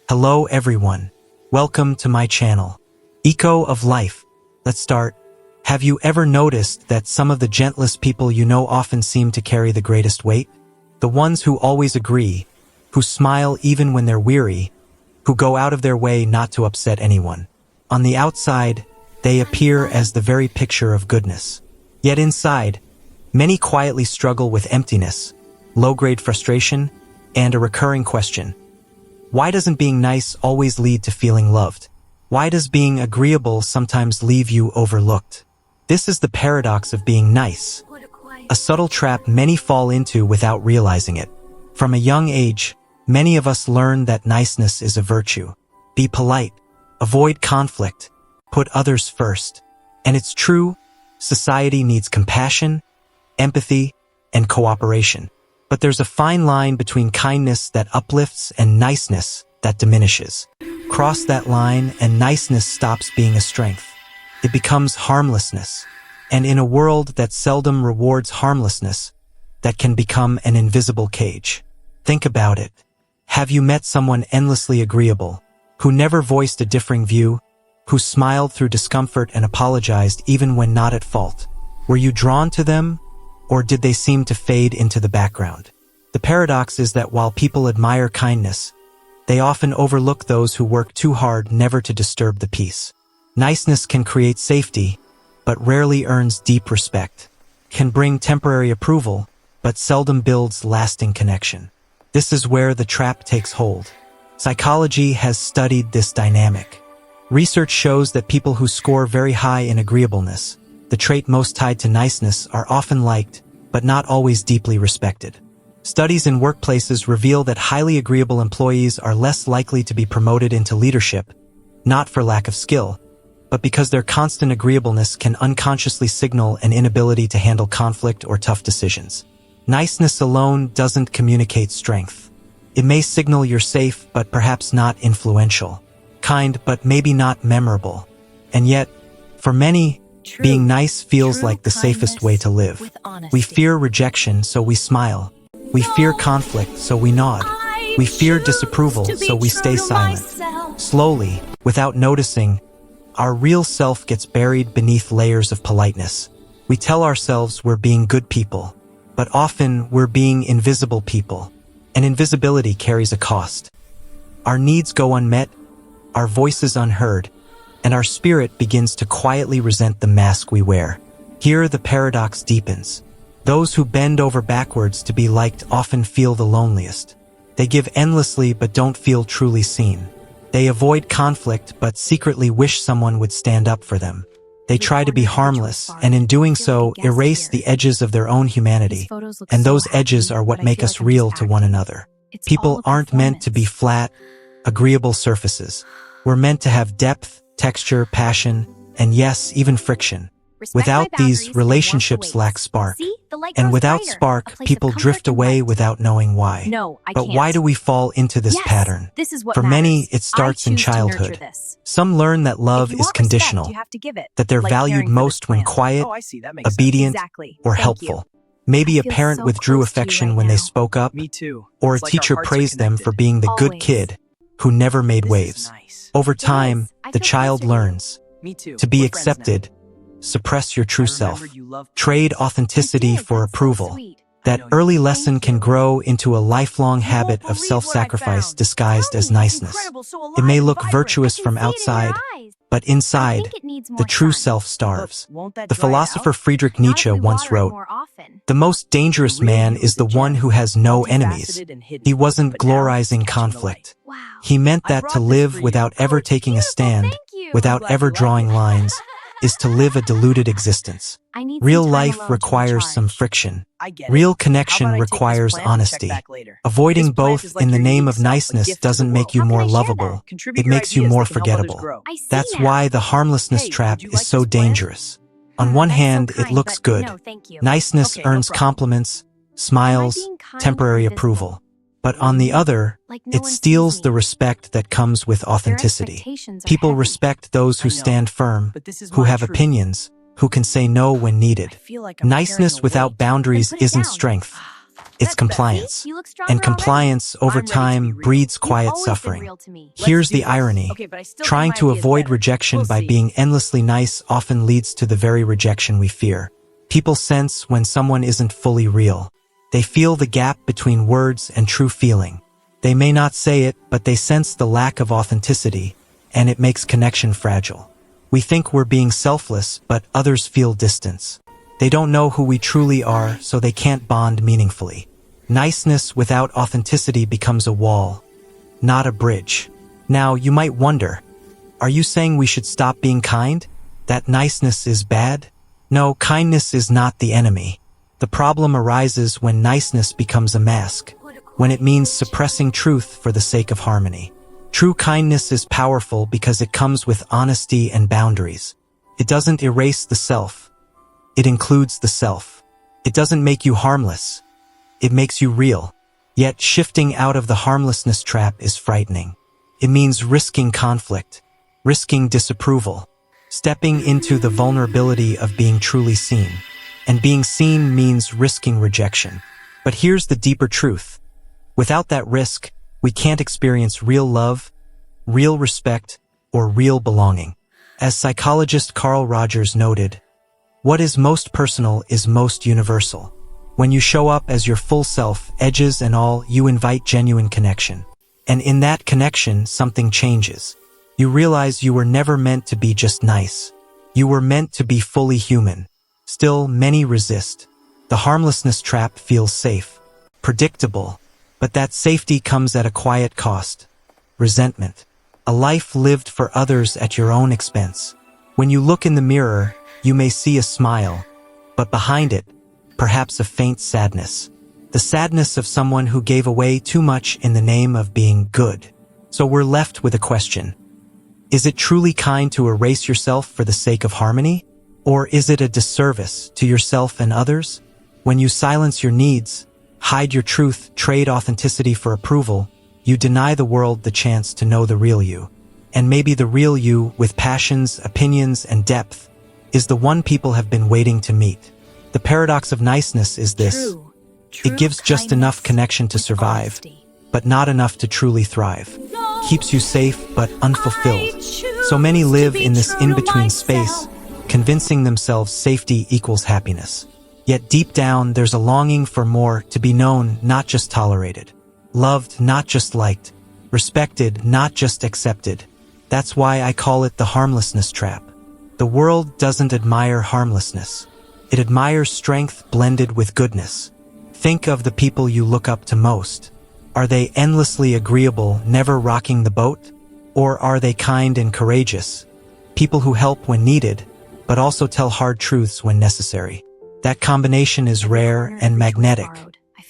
Hello everyone. Welcome to my channel. Eco of Life. Let's start. Have you ever noticed that some of the gentlest people you know often seem to carry the greatest weight? The ones who always agree, who smile even when they're weary, who go out of their way not to upset anyone. On the outside, they appear as the very picture of goodness. Yet inside, many quietly struggle with emptiness, low-grade frustration, and a recurring question. Why doesn't being nice always lead to feeling loved? Why does being agreeable sometimes leave you overlooked? This is the paradox of being nice, a subtle trap many fall into without realizing it. From a young age, many of us learn that niceness is a virtue. Be polite, avoid conflict, put others first. And it's true, society needs compassion, empathy, and cooperation. But there's a fine line between kindness that uplifts and niceness that diminishes. Cross that line and niceness stops being a strength. It becomes harmlessness. And in a world that seldom rewards harmlessness, that can become an invisible cage. Think about it. Have you met someone endlessly agreeable, who never voiced a differing view, who smiled through discomfort and apologized even when not at fault? Were you drawn to them? Or did they seem to fade into the background? The paradox is that while people admire kindness, they often overlook those who work too hard never to disturb the peace. Niceness can create safety, but rarely earns deep respect, can bring temporary approval, but seldom builds lasting connection. This is where the trap takes hold. Psychology has studied this dynamic. Research shows that people who score very high in agreeableness, the trait most tied to niceness, are often liked, but not always deeply respected. Studies in workplaces reveal that highly agreeable employees are less likely to be promoted into leadership, not for lack of skill, but because their constant agreeableness can unconsciously signal an inability to handle conflict or tough decisions. Niceness alone doesn't communicate strength. It may signal you're safe, but perhaps not influential. Kind, but maybe not memorable. And yet, for many, being nice feels like the safest way to live. We fear rejection, so we smile. We fear conflict, so we nod. We fear disapproval, so we stay silent. Slowly, without noticing, our real self gets buried beneath layers of politeness. We tell ourselves we're being good people, but often we're being invisible people. And invisibility carries a cost. Our needs go unmet, our voices unheard, and our spirit begins to quietly resent the mask we wear. Here the paradox deepens. Those who bend over backwards to be liked often feel the loneliest. They give endlessly but don't feel truly seen. They avoid conflict but secretly wish someone would stand up for them. They try to be harmless, and in doing so, erase the edges of their own humanity. And those edges are what make us real to one another. People aren't meant to be flat, agreeable surfaces. We're meant to have depth, texture, passion, and yes, even friction. Without these, relationships lack spark. And without spark, people drift away without knowing why. But why do we fall into this pattern? For many, it starts in childhood. Some learn that love is conditional, that they're valued most when quiet, obedient, or helpful. Maybe a parent withdrew affection when they spoke up, or a teacher praised them for being the good kid who never made waves. Over time, the child learns to be accepted, suppress your true self, trade authenticity for approval. That early lesson can grow into a lifelong habit of self-sacrifice disguised as niceness. It may look virtuous from outside, but inside, the true self starves. The philosopher Friedrich Nietzsche once wrote, "The most dangerous man is the one who has no enemies." He wasn't glorizing conflict. He meant that to live without ever taking a stand, without ever drawing lines, is to live a diluted existence. Real life requires some friction. Real connection requires honesty. Avoiding both in the name of niceness doesn't make you more lovable. It makes you more forgettable. That's why the harmlessness trap is so dangerous. On one hand, it looks good. Niceness earns compliments, smiles, temporary approval. But on the other, it steals the respect that comes with authenticity. People respect those who stand firm, who have opinions, who can say no when needed. Niceness without boundaries isn't strength. It's compliance. And compliance over time breeds quiet suffering. Here's the irony. Trying to avoid rejection by being endlessly nice often leads to the very rejection we fear. People sense when someone isn't fully real. They feel the gap between words and true feeling. They may not say it, but they sense the lack of authenticity, and it makes connection fragile. We think we're being selfless, but others feel distance. They don't know who we truly are, so they can't bond meaningfully. Niceness without authenticity becomes a wall, not a bridge. Now, you might wonder, are you saying we should stop being kind? That niceness is bad? No, kindness is not the enemy. The problem arises when niceness becomes a mask, when it means suppressing truth for the sake of harmony. True kindness is powerful because it comes with honesty and boundaries. It doesn't erase the self. It includes the self. It doesn't make you harmless. It makes you real. Yet shifting out of the harmlessness trap is frightening. It means risking conflict, risking disapproval, stepping into the vulnerability of being truly seen. And being seen means risking rejection. But here's the deeper truth. Without that risk, we can't experience real love, real respect, or real belonging. As psychologist Carl Rogers noted, what is most personal is most universal. When you show up as your full self, edges and all, you invite genuine connection. And in that connection, something changes. You realize you were never meant to be just nice. You were meant to be fully human. Still, many resist. The harmlessness trap feels safe, predictable, but that safety comes at a quiet cost. Resentment. A life lived for others at your own expense. When you look in the mirror, you may see a smile, but behind it, perhaps a faint sadness. The sadness of someone who gave away too much in the name of being good. So we're left with a question. Is it truly kind to erase yourself for the sake of harmony? Or is it a disservice to yourself and others? When you silence your needs, hide your truth, trade authenticity for approval, you deny the world the chance to know the real you. And maybe the real you, with passions, opinions, and depth, is the one people have been waiting to meet. The paradox of niceness is this. It gives just enough connection to survive, but not enough to truly thrive. Keeps you safe, but unfulfilled. So many live in this in-between space, convincing themselves safety equals happiness. Yet deep down, there's a longing for more, to be known, not just tolerated. Loved, not just liked. Respected, not just accepted. That's why I call it the harmlessness trap. The world doesn't admire harmlessness. It admires strength blended with goodness. Think of the people you look up to most. Are they endlessly agreeable, never rocking the boat? Or are they kind and courageous? People who help when needed, but also tell hard truths when necessary. That combination is rare and magnetic.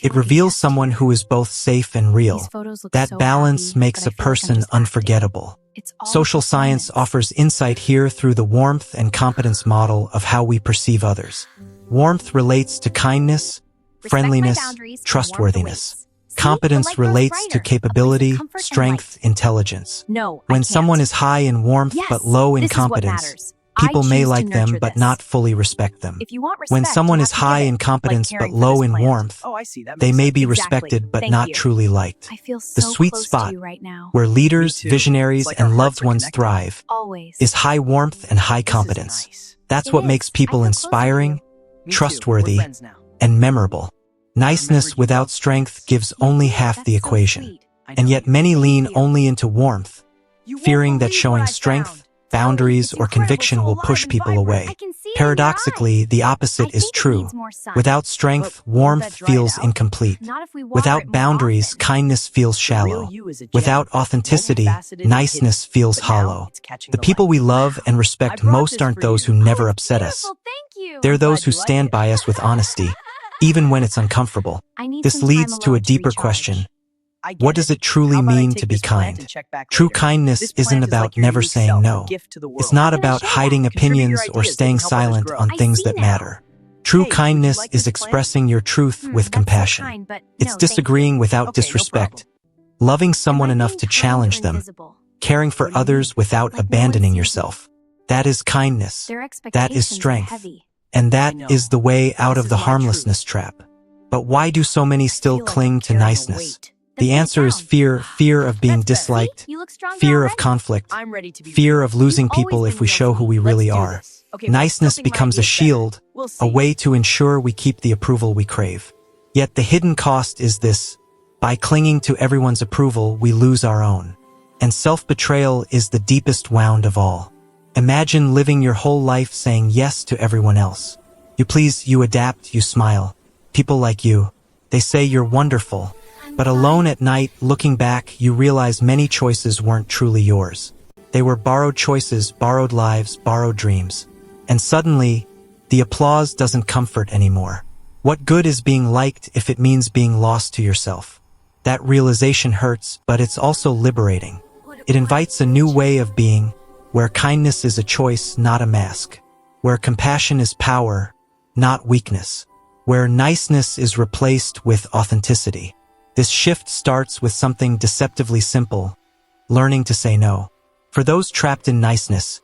It reveals someone who is both safe and real. That balance makes a person unforgettable. Social science offers insight here through the warmth and competence model of how we perceive others. Warmth relates to kindness, friendliness, trustworthiness. Competence relates to capability, strength, intelligence. When someone is high in warmth but low in competence, people may like them but not fully respect them. When someone is high in competence but low in warmth, they may be respected but not truly liked. The sweet spot, where leaders, visionaries, and loved ones thrive, is high warmth and high competence. That's what makes people inspiring, trustworthy, and memorable. Niceness without strength gives only half the equation. And yet many lean only into warmth, fearing that showing strength, boundaries, or conviction will push people away. Paradoxically, the opposite is true. Without strength, warmth feels incomplete. Without boundaries, kindness feels shallow. Without authenticity, niceness feels hollow. The people we love and respect most aren't those who never upset us. They're those who stand by us with honesty, even when it's uncomfortable. This leads to a deeper question. What does it truly mean to be kind? True kindness isn't about never saying no. It's not about hiding opinions or staying silent on things that matter. True kindness is expressing your truth with compassion. It's disagreeing without disrespect, loving someone enough to challenge them, caring for others without abandoning yourself. That is kindness. That is strength. And that is the way out of the harmlessness trap. But why do so many still cling to niceness? The answer is fear of being disliked, fear of conflict, fear of losing people if we show who we really are. Niceness becomes a shield, a way to ensure we keep the approval we crave. Yet the hidden cost is this: by clinging to everyone's approval, we lose our own. And self-betrayal is the deepest wound of all. Imagine living your whole life saying yes to everyone else. You please, you adapt, you smile. People like you. They say you're wonderful. But alone at night, looking back, you realize many choices weren't truly yours. They were borrowed choices, borrowed lives, borrowed dreams. And suddenly, the applause doesn't comfort anymore. What good is being liked if it means being lost to yourself? That realization hurts, but it's also liberating. It invites a new way of being, where kindness is a choice, not a mask. Where compassion is power, not weakness. Where niceness is replaced with authenticity. This shift starts with something deceptively simple: learning to say no. For those trapped in niceness,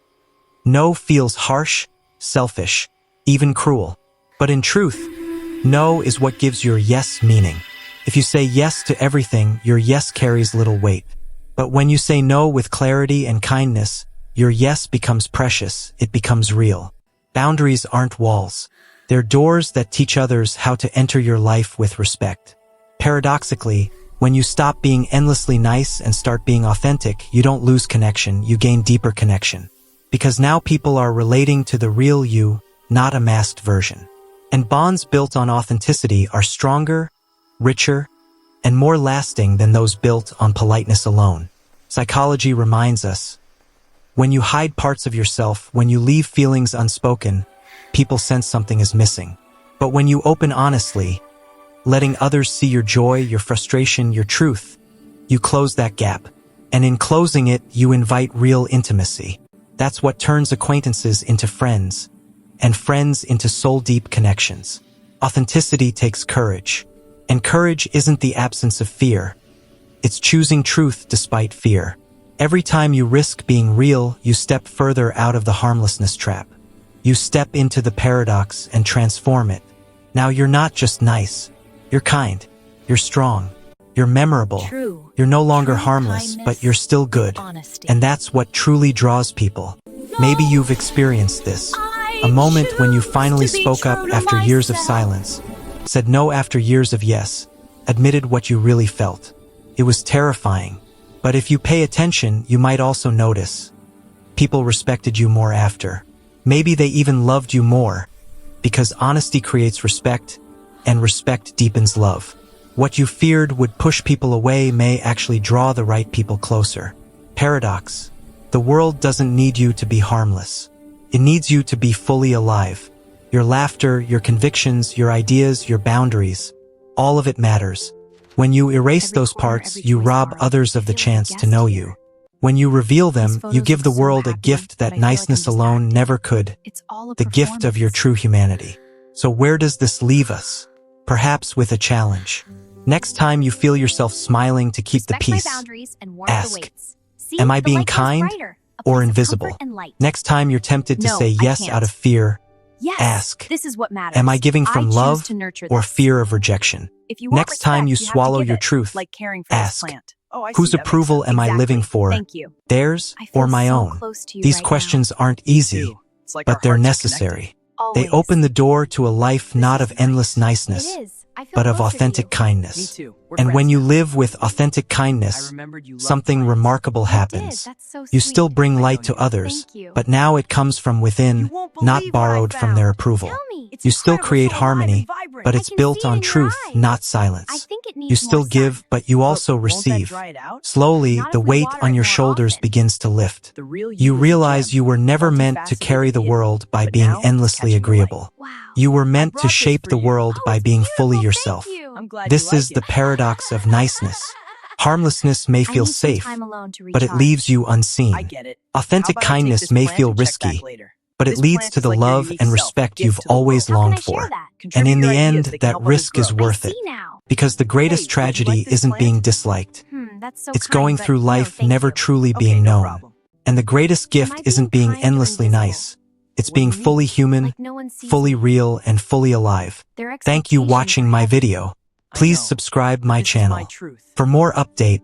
no feels harsh, selfish, even cruel. But in truth, no is what gives your yes meaning. If you say yes to everything, your yes carries little weight. But when you say no with clarity and kindness, your yes becomes precious, it becomes real. Boundaries aren't walls. They're doors that teach others how to enter your life with respect. Paradoxically, when you stop being endlessly nice and start being authentic, you don't lose connection, you gain deeper connection. Because now people are relating to the real you, not a masked version. And bonds built on authenticity are stronger, richer, and more lasting than those built on politeness alone. Psychology reminds us, when you hide parts of yourself, when you leave feelings unspoken, people sense something is missing. But when you open honestly, letting others see your joy, your frustration, your truth, you close that gap. And in closing it, you invite real intimacy. That's what turns acquaintances into friends, and friends into soul-deep connections. Authenticity takes courage. And courage isn't the absence of fear. It's choosing truth despite fear. Every time you risk being real, you step further out of the harmlessness trap. You step into the paradox and transform it. Now you're not just nice. You're kind, you're strong, you're memorable, you're no longer harmless, but you're still good. And that's what truly draws people. Maybe you've experienced this. A moment when you finally spoke up after years of silence, said no after years of yes, admitted what you really felt. It was terrifying. But if you pay attention, you might also notice people respected you more after. Maybe they even loved you more, because honesty creates respect, and respect deepens love. What you feared would push people away may actually draw the right people closer. Paradox. The world doesn't need you to be harmless. It needs you to be fully alive. Your laughter, your convictions, your ideas, your boundaries, all of it matters. When you erase those parts, you rob others of the chance to know you. When you reveal them, you give the world a gift that niceness alone never could, the gift of your true humanity. So where does this leave us? Perhaps with a challenge. Next time you feel yourself smiling to keep the peace, ask, am I being kind or invisible? Next time you're tempted to say yes out of fear, ask, am I giving from love or fear of rejection? Next time you swallow your truth, ask, whose approval am I living for, theirs or my own? These questions aren't easy, but they're necessary. They open the door to a life not of endless niceness, but of authentic kindness. And when you live with authentic kindness, something remarkable happens. You still bring light to others, but now it comes from within, not borrowed from their approval. You still create harmony, but it's built on truth, not silence. You still give, but you also receive. Slowly, the weight on your shoulders begins to lift. You realize you were never meant to carry the world by being endlessly agreeable. You were meant to shape the world by being fully yourself. This is the paradox of niceness. Harmlessness may feel safe, but it leaves you unseen. Authentic kindness may feel risky, but it leads to the love and respect you've always longed for. And in the end, that risk is worth it. Because the greatest tragedy isn't being disliked. It's going through life never truly being known. And the greatest gift isn't being endlessly nice, It's being fully human, fully real, and fully alive. Thank you watching my video. Please subscribe my channel. For more update,